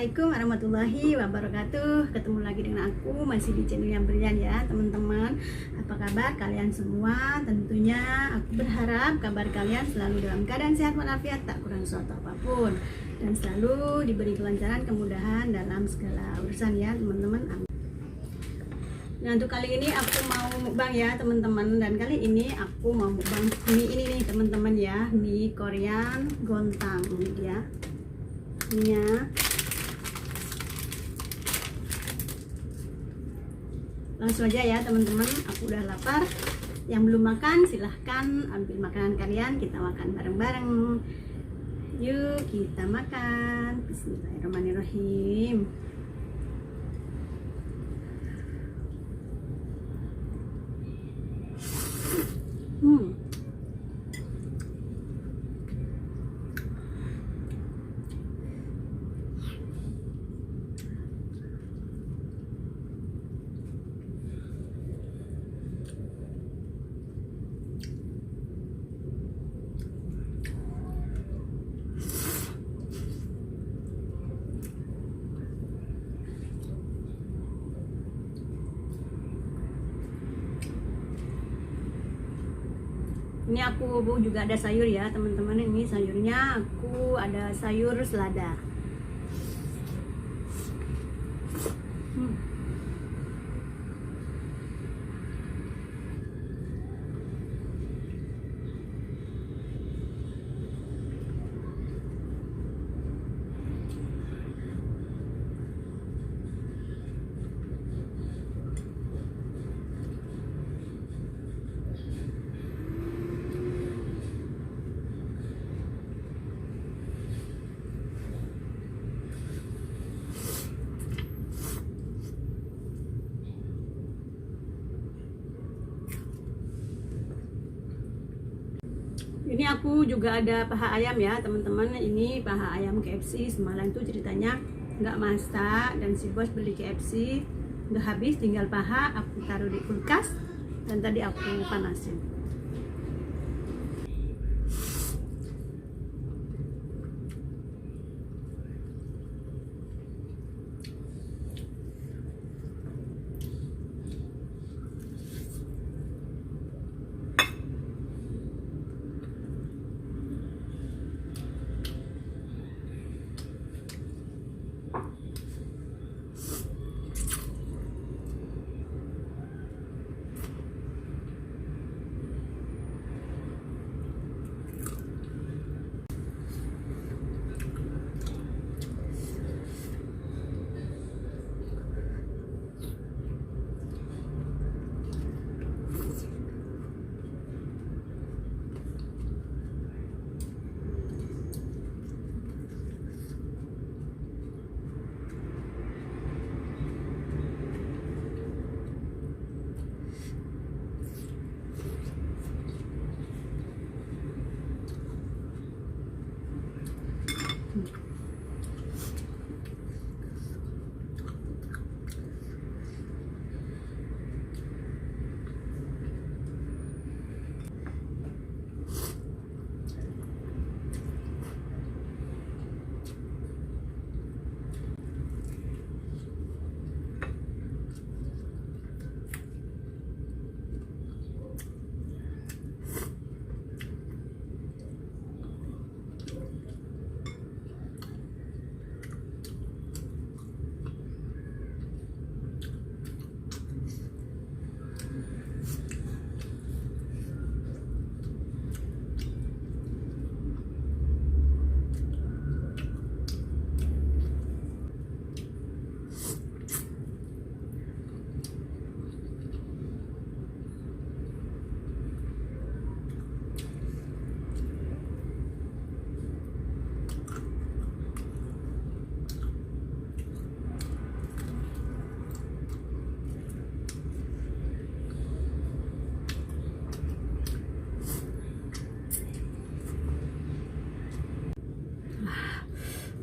Assalamualaikum warahmatullahi wabarakatuh. Ketemu lagi dengan aku masih di channel yang Brilian ya teman-teman. Apa kabar kalian semua? Tentunya aku berharap kabar kalian selalu dalam keadaan sehat walafiat, tak kurang suatu apapun, dan selalu diberi kelancaran kemudahan dalam segala urusan ya teman-teman. Amin. Nah, untuk kali ini aku mau mukbang ya teman-teman, dan kali ini aku mau mukbang mie ini nih teman-teman ya, mie Korean gontang ini dia minyak. Langsung aja ya teman-teman, aku udah lapar. Yang belum makan silahkan ambil makanan kalian, kita makan bareng-bareng. Yuk kita makan. Bismillahirrahmanirrahim. Ini aku juga ada sayur ya teman-teman. Ini sayurnya aku ada sayur selada. Ini aku juga ada paha ayam ya teman-teman. Ini paha ayam KFC. Semalam tuh ceritanya nggak masak dan si bos beli KFC udah habis, tinggal paha. Aku taruh di kulkas dan tadi aku panasin.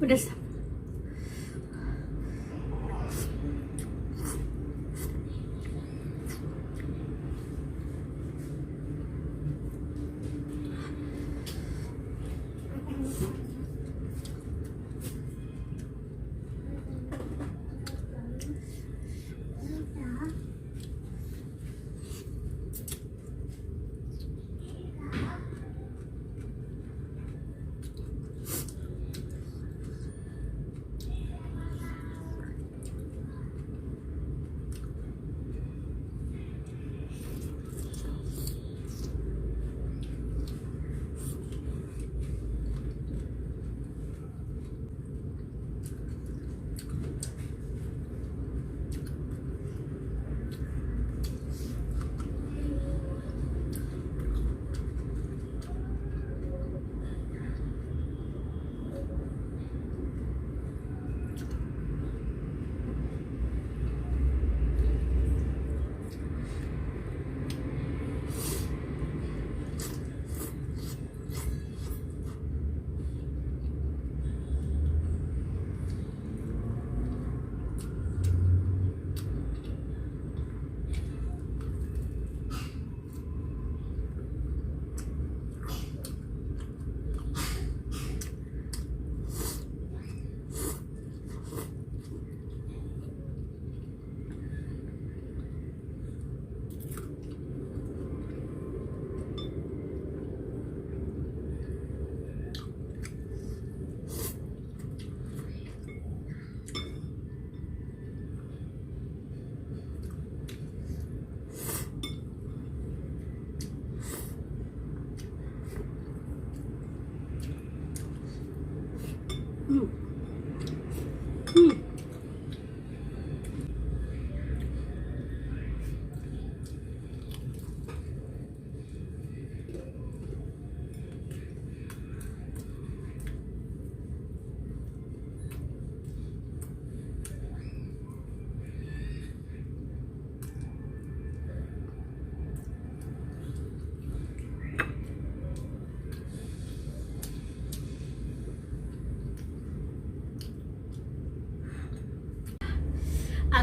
Pedas.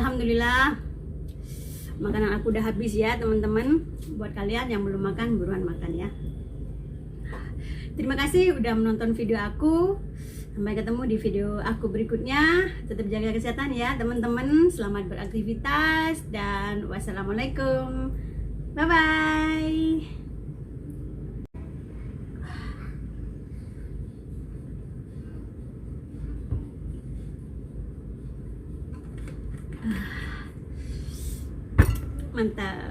alhamdulillah makanan aku udah habis ya teman-teman. Buat kalian yang belum makan, buruan makan ya. Terima kasih udah menonton video aku. Sampai ketemu di video aku berikutnya. Tetap jaga kesehatan ya teman-teman. Selamat beraktivitas dan wassalamualaikum. Bye bye. Mantap.